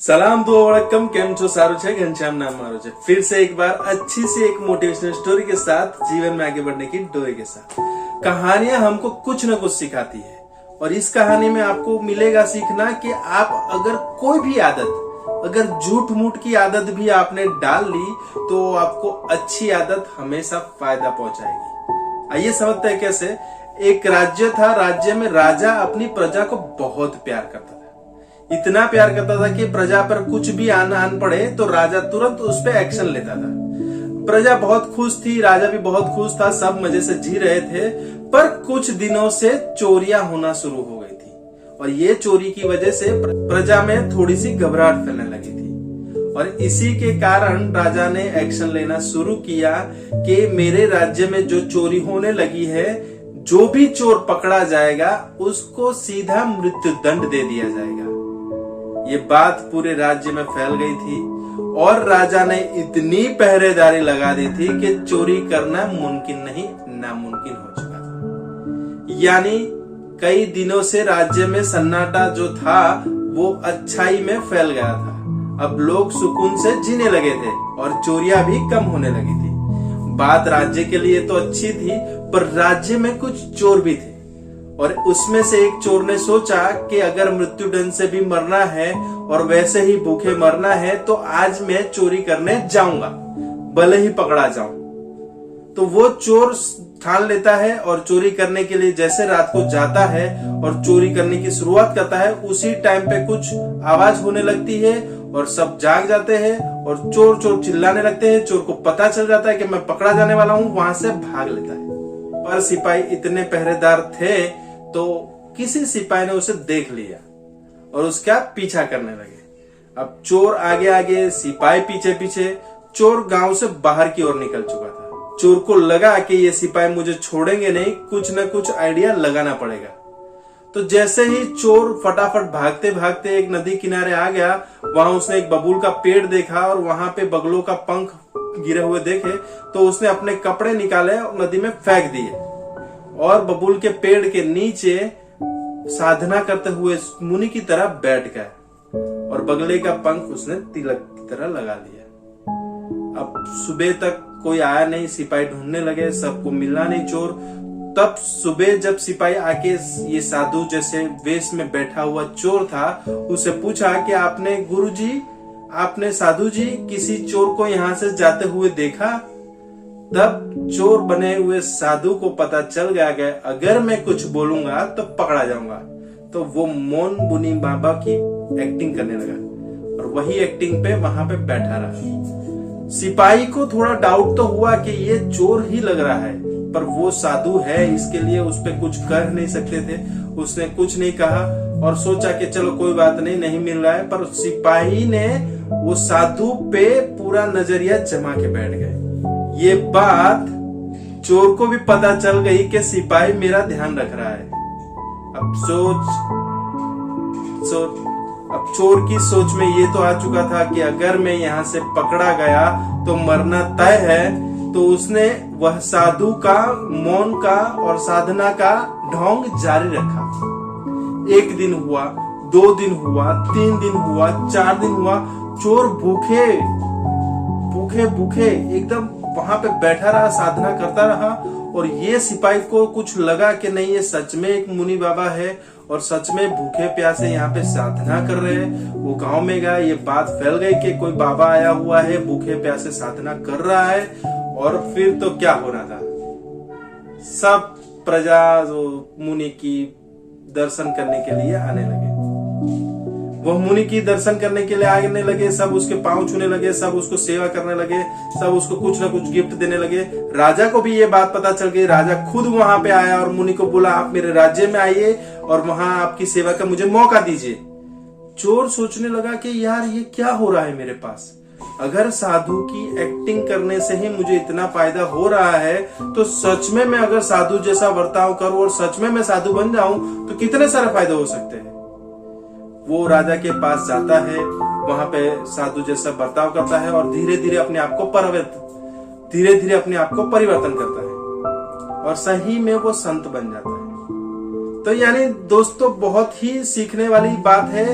सलाम दो वड़कम केम छो सारू छे घनश्याम नाम मारो छे। फिर से एक बार अच्छी सी एक मोटिवेशनल स्टोरी के साथ जीवन में आगे बढ़ने की डोरी के साथ। कहानियां हमको कुछ न कुछ सिखाती है और इस कहानी में आपको मिलेगा सीखना कि आप अगर कोई भी आदत, अगर झूठ मूठ की आदत भी आपने डाल ली तो आपको अच्छी आदत हमेशा फायदा पहुंचाएगी। आइए समझते हैं कैसे। एक राज्य था, राज्य में राजा अपनी प्रजा को बहुत प्यार करता था। इतना प्यार करता था कि प्रजा पर कुछ भी आन पड़े तो राजा तुरंत उस पर एक्शन लेता था। प्रजा बहुत खुश थी, राजा भी बहुत खुश था, सब मजे से जी रहे थे। पर कुछ दिनों से चोरियां होना शुरू हो गई थी और ये चोरी की वजह से प्रजा में थोड़ी सी घबराहट फैलने लगी थी और इसी के कारण राजा ने एक्शन लेना शुरू किया कि मेरे राज्य में जो चोरी होने लगी है, जो भी चोर पकड़ा जाएगा उसको सीधा मृत्यु दंड दे दिया जाएगा। ये बात पूरे राज्य में फैल गई थी और राजा ने इतनी पहरेदारी लगा दी थी कि चोरी करना मुमकिन नहीं, नामुमकिन हो चुका था। यानी कई दिनों से राज्य में सन्नाटा जो था वो अच्छाई में फैल गया था। अब लोग सुकून से जीने लगे थे और चोरियां भी कम होने लगी थी। बात राज्य के लिए तो अच्छी थी, पर राज्य में कुछ चोर भी थे और उसमें से एक चोर ने सोचा कि अगर मृत्यु दंड से भी मरना है और वैसे ही भूखे मरना है तो आज मैं चोरी करने जाऊंगा, भले ही पकड़ा जाऊं। तो वो चोर ठान लेता है और चोरी करने के लिए जैसे रात को जाता है और चोरी करने की शुरुआत करता है, उसी टाइम पे कुछ आवाज होने लगती है और सब जाग जाते हैं और चोर चोर चिल्लाने लगते हैं। चोर को पता चल जाता है कि मैं पकड़ा जाने वाला हूं, वहां से भाग लेता है। पर सिपाही इतने पहरेदार थे तो किसी सिपाही ने उसे देख लिया और उसका पीछा करने लगे। अब चोर आगे आगे, सिपाही पीछे पीछे। चोर गांव से बाहर की ओर निकल चुका था। चोर को लगा कि ये सिपाही मुझे छोड़ेंगे नहीं, कुछ न कुछ आइडिया लगाना पड़ेगा। तो जैसे ही चोर फटाफट भागते भागते एक नदी किनारे आ गया, वहां उसने एक बबूल का पेड़ देखा और वहां पे बगलों का पंख गिरे हुए देखे तो उसने अपने कपड़े निकाले और नदी में फेंक दिए और बबूल के पेड़ के नीचे साधना करते हुए मुनि की तरह बैठ गया और बगले का पंख उसने तिलक की तरह लगा लिया। अब सुबह तक कोई आया नहीं, सिपाही ढूंढने लगे, सबको मिला नहीं चोर। तब सुबह जब सिपाही आके ये साधु जैसे वेश में बैठा हुआ चोर था उसे पूछा कि आपने गुरुजी, आपने साधु जी किसी चोर को यहाँ से जाते हुए देखा? तब चोर बने हुए साधु को पता चल गया कि अगर मैं कुछ बोलूंगा तो पकड़ा जाऊंगा। तो वो मौन मुनि बाबा की एक्टिंग करने लगा और वही एक्टिंग पे वहां पे बैठा रहा। सिपाही को थोड़ा डाउट तो हुआ कि ये चोर ही लग रहा है, पर वो साधु है, इसके लिए उस पे कुछ कर नहीं सकते थे। उसने कुछ नहीं कहा और सोचा कि चलो कोई बात नहीं, नहीं मिल रहा है। पर सिपाही ने वो साधु पे पूरा नजरिया जमा के बैठ गए। ये बात चोर को भी पता चल गई कि सिपाही मेरा ध्यान रख रहा है। अब चोर की सोच में ये तो आ चुका था कि अगर मैं यहाँ से पकड़ा गया तो मरना तय है। तो उसने वह साधु का, मौन का और साधना का ढोंग जारी रखा। एक दिन हुआ, 2 दिन हुआ, 3 दिन हुआ, 4 दिन हुआ। चोर भूखे एकदम वहां पे बैठा रहा, साधना करता रहा और ये सिपाही को कुछ लगा कि नहीं, ये सच में एक मुनि बाबा है और सच में भूखे प्यासे यहाँ पे साधना कर रहे हैं। वो गांव में गया, ये बात फैल गई कि कोई बाबा आया हुआ है, भूखे प्यासे साधना कर रहा है। और फिर तो क्या होना था, सब प्रजा जो मुनि की दर्शन करने के लिए आने लगे। वह मुनि की दर्शन करने के लिए आने लगे, सब उसके पांव छूने लगे, सब उसको सेवा करने लगे, सब उसको कुछ ना कुछ गिफ्ट देने लगे। राजा को भी ये बात पता चल गई। राजा खुद वहां पे आया और मुनि को बोला, आप मेरे राज्य में आइए और वहां आपकी सेवा का मुझे मौका दीजिए। चोर सोचने लगा कि यार ये क्या हो रहा है मेरे पास। अगर साधु की एक्टिंग करने से ही मुझे इतना फायदा हो रहा है तो सच में मैं अगर साधु जैसा बर्ताव करूं और सच में मैं साधु बन जाऊं तो कितने सारे फायदे हो सकते हैं। वो राजा के पास जाता है, वहां पे साधु जैसा बर्ताव करता है और धीरे धीरे अपने आप को परिवर्तन करता है और सही में वो संत बन जाता है। तो यानी दोस्तों बहुत ही सीखने वाली बात है।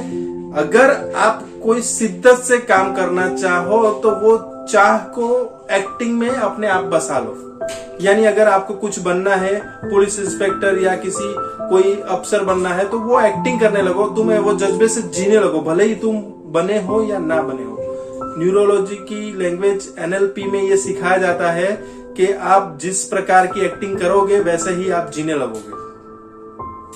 अगर आप कोई शिद्दत से काम करना चाहो तो वो चाह को एक्टिंग में अपने आप बसा लो। यानी अगर आपको कुछ बनना है, पुलिस इंस्पेक्टर या किसी कोई अफसर बनना है, तो वो एक्टिंग करने लगो, तुम्हें वो जज्बे से जीने लगो, भले ही तुम बने हो या ना बने हो। न्यूरोलॉजी की लैंग्वेज NLP में ये सिखाया जाता है कि आप जिस प्रकार की एक्टिंग करोगे वैसे ही आप जीने लगोगे।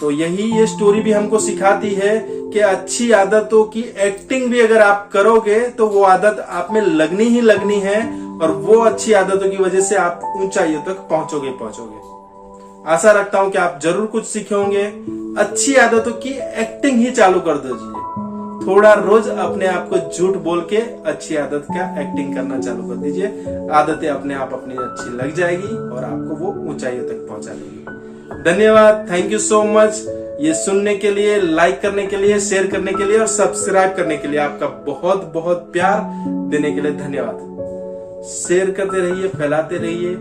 तो यही ये स्टोरी भी हमको सिखाती है कि अच्छी आदतों की एक्टिंग भी अगर आप करोगे तो वो आदत आप में लगनी ही लगनी है, और वो अच्छी आदतों की वजह से आप ऊंचाइयों तक पहुंचोगे। आशा रखता हूं कि आप जरूर कुछ सीखे होंगे। अच्छी आदतों की एक्टिंग ही चालू कर दीजिए। थोड़ा रोज अपने आप को झूठ बोल के अच्छी आदत का एक्टिंग करना चालू कर दीजिए। आदतें अपने आप अपनी अच्छी लग जाएगी और आपको वो ऊंचाइयों तक पहुंचा देगी। धन्यवाद, थैंक यू सो मच। ये सुनने के लिए, लाइक करने के लिए, शेयर करने के लिए और सब्सक्राइब करने के लिए आपका बहुत बहुत प्यार देने के लिए धन्यवाद। शेयर करते रहिए, फैलाते रहिए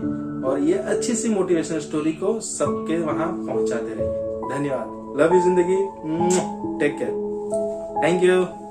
और ये अच्छी सी मोटिवेशनल स्टोरी को सबके वहां पहुंचाते रहिए। धन्यवाद। लव यू जिंदगी। Take care. Thank you.